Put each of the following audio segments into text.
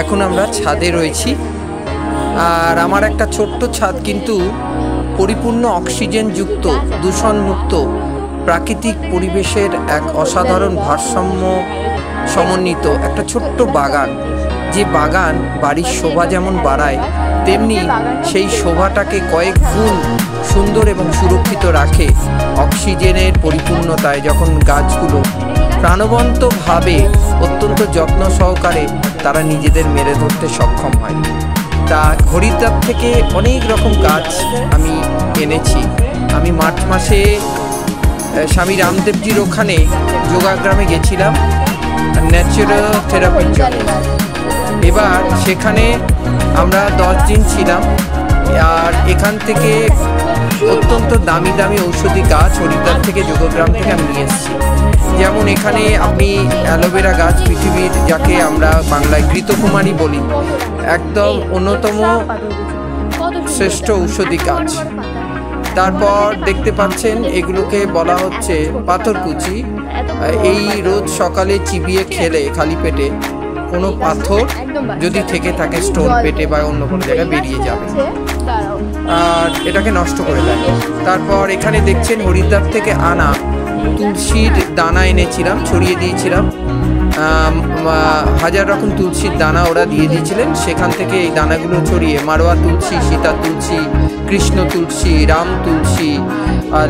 এখন আমরা ছাদে রয়েছি। আর আমার একটা ছোট্ট ছাদ কিন্তু পরিপূর্ণ অক্সিজেনযুক্ত, দূষণমুক্ত প্রাকৃতিক পরিবেশের এক অসাধারণ ভারসাম্য সমন্বিত একটা ছোট্ট বাগান। যে বাগান বাড়ির শোভা যেমন বাড়ায়, তেমনি সেই শোভাটাকে কয়েক গুণ সুন্দর এবং সুরক্ষিত রাখে অক্সিজেনের পরিপূর্ণতায়। যখন গাছগুলো প্রাণবন্তভাবে অত্যন্ত যত্ন সহকারে তারা নিজেদের মেরে ধরতে সক্ষম হয়। তা হরিদ্বার থেকে অনেক রকম গাছ আমি এনেছি। আমি মার্চ মাসে স্বামী রামদেবজির ওখানে যোগাগ্রামে গেছিলাম ন্যাচারাল থেরাপির জন্য। এবার সেখানে আমরা 10 দিন ছিলাম। আর এখান থেকে অত্যন্ত দামি দামি ঔষধি গাছ হরিদ্বার থেকে, যোগগ্রাম থেকে আমি নিয়ে এসেছি। যেমন এখানে আপনি অ্যালোভেরা গাছ, পৃথিবীর যাকে আমরা বাংলায় ঘৃতকুমারী বলি, একদম অন্যতম শ্রেষ্ঠ ঔষধি গাছ। তারপর দেখতে পাচ্ছেন এগুলোকে বলা হচ্ছে পাথরকুচি। এই রোজ সকালে চিবিয়ে খেলে খালি পেটে কোনো পাথর যদি থেকে থাকে স্টোন পেটে বা অন্য কোনো জায়গায় বেরিয়ে যাবে আর এটাকে নষ্ট করে দেয়। তারপর এখানে দেখছেন হরিদ্বার থেকে আনা তুলসীর দানা এনেছিলাম, ছড়িয়ে দিয়েছিলাম। 1000 রকম তুলসীর দানা ওরা দিয়ে দিয়েছিলেন। সেখান থেকে এই দানাগুলো ছড়িয়ে মারোয়া তুলসী, সীতা তুলসী, কৃষ্ণ তুলসী, রাম তুলসী,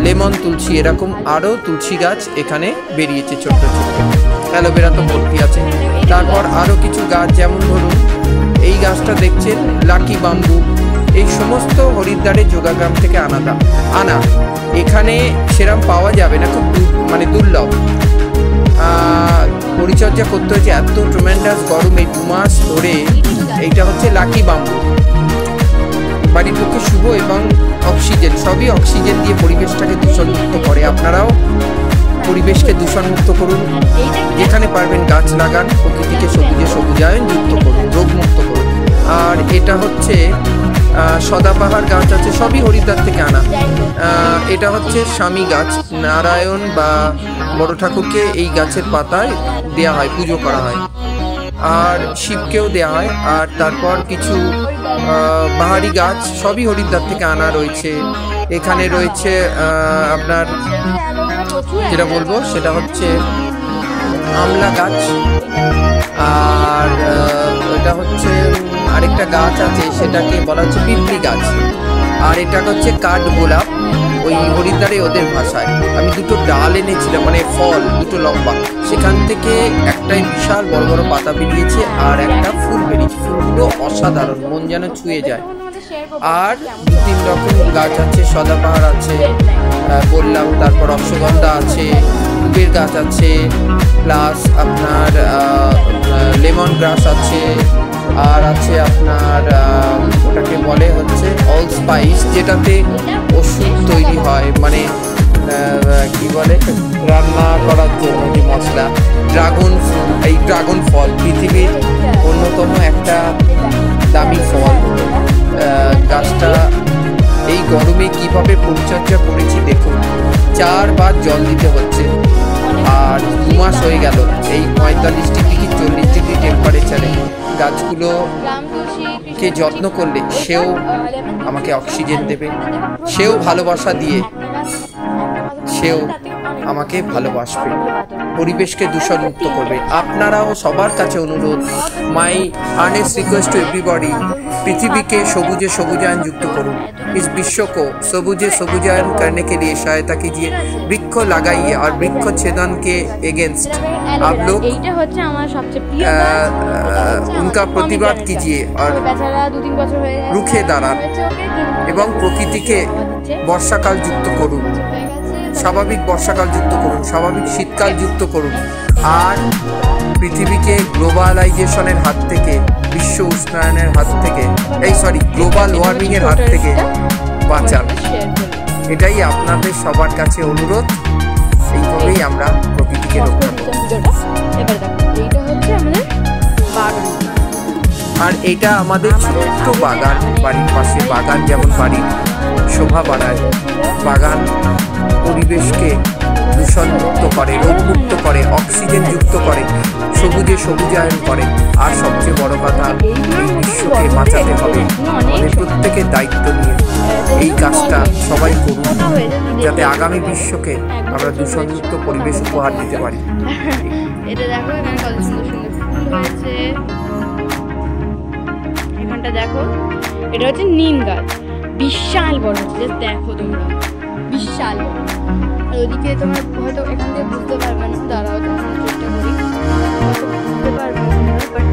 লেমন তুলসী, এরকম আরও তুলসী গাছ এখানে বেরিয়েছে ছোট্ট ছোট্ট। অ্যালোভেরা তো ভর্তি আছে। তারপর আরও কিছু গাছ, যেমন ধরুন এই গাছটা দেখছেন লাকি বাম্বু। এই সমস্ত হরিদ্বারের যোগাগ্রাম থেকে আনা। এখানে সেরম পাওয়া যাবে না, খুব দুর্লভ। পরিচর্যা করতে হয়েছে, এত ট্রমেন্ডাস গরম এই 2 মাস ধরে। এইটা হচ্ছে লাকি বাম্বু, বাড়ির পক্ষে শুভ এবং অক্সিজেন, সবই অক্সিজেন দিয়ে পরিবেশটাকে দূষণমুক্ত করে। আপনারাও পরিবেশকে দূষণমুক্ত করুন, যেখানে পারবেন গাছ লাগান, প্রকৃতিকে সবুজায়ন যুক্ত করুন, রোগমুক্ত করুন। আর এটা হচ্ছে সদাবাহার গাছ আছে, সবই হরিদ্বার থেকে আনা। এটা হচ্ছে স্বামী গাছ, নারায়ণ বা বড় ঠাকুরকে এই গাছের পাতায় দেয়া হয়, পুজো করা হয়, আর শিবকেও দেয়া হয়। আর তারপর কিছু বাহারি গাছ, সবই হরিদ্বার থেকে আনা রয়েছে। এখানে রয়েছে আপনার যেটা বলবো সেটা হচ্ছে আমলা গাছ। আর এটা হচ্ছে আরেকটা গাছ আছে, সেটাকে বলা হচ্ছে পিপলি গাছ। আর এটা হচ্ছে কাঠ গোলাপ, ওই হরিদ্বারে ওদের ভাষায়। আমি 2টো ডাল এনেছিলাম, মানে ফল 2টো লম্বা, সেখান থেকে একটাই বিশাল বড় বড় পাতা বেরিয়েছে আর একটা ফুল বেরিয়েছে। ফুলগুলো অসাধারণ, মন যেন ছুঁয়ে যায়। আর 2-3 রকম গাছ আছে, সদাবাহার আছে বললাম, তারপর অশ্বগন্ধা আছে, কুবের গাছ আছে, প্লাস আপনার লেমন গ্রাস আছে, আর আছে আপনার ওটাকে বলে হচ্ছে অল স্পাইস, যেটাতে ওষুধ তৈরি হয়, মানে কি বলে রান্না করার জন্য যে মশলা। ড্রাগন ফ্রুট, এই ড্রাগন ফল পৃথিবীর অন্যতম একটা দামি ফল। গাছটা এই গরমে কিভাবে পরিচর্যা করেছি দেখুন। 4 বার জল দিতে হচ্ছে। আর 2 মাস হয়ে গেল এই 45 ডিগ্রি কি 40 ডিগ্রি টেম্পারেচারে গাছগুলোকে যত্ন করলে সেও আমাকে অক্সিজেন দেবে, সেও ভালোবাসা দিয়ে সেও আমাকে ভালোবাসবে, পরিবেশকে দূষণমুক্ত করবে। আপনারাও সবার কাছে অনুরোধ, my earnest request to everybody, पृथ्वी सबुजे सबुजायन युक्त करूँ। इस विश्व को सबुजे सबुजायन करने के लिए सहायता कीजिए, वृक्ष लगाइए और वृक्षछेदन के एगेंस्ट आप लोग उनका प्रतिवाद कीजिए और रुखे दाঁড়ান এবং প্রকৃতিকে বর্ষাকাল যুক্ত করুন, স্বাভাবিক বর্ষাকাল যুক্ত করুন, স্বাভাবিক শীতকাল যুক্ত করুন। আর পৃথিবীকে গ্লোবালাইজেশনের হাত থেকে, বিশ্ব উষ্ণায়নের হাত থেকে, গ্লোবাল ওয়ার্মিং এর হাত থেকে বাঁচান। এটাই আপনাদের সবার কাছে অনুরোধ। এইভাবেই আমরা প্রকৃতিকে রক্ষা করব। আর এটা আমাদের ছোট্ট বাগান, বাড়ির পাশে বাগান যেমন বাড়ির শোভা বাড়ায়, বাগান পরিবেশকে দূষণমুক্ত করে, রোগমুক্ত করে, অক্সিজেন যুক্ত করে, সবুজে সবুজায়ন করে। আর সবচেয়ে বড় কথা, দায়িত্ব নিয়ে এই কাজটা সবাই করুন, যাতে আগামী বিশ্বকে আমরা দূষণমুক্ত পরিবেশ উপহার দিতে পারি। এটা দেখো এখানে কত সুন্দর সুন্দর ফুল হয়েছে। এখানটা দেখো, এটা হচ্ছে নিম গাছ, বিশাল বড় হচ্ছে, দেখো তোমরা, বিশাল বড়। আর ওদিকে তোমার হয়তো এখান থেকে বুঝতে পারবে না, দাঁড়াও তখন চেষ্টা করি, বুঝতে পারবে না, বাট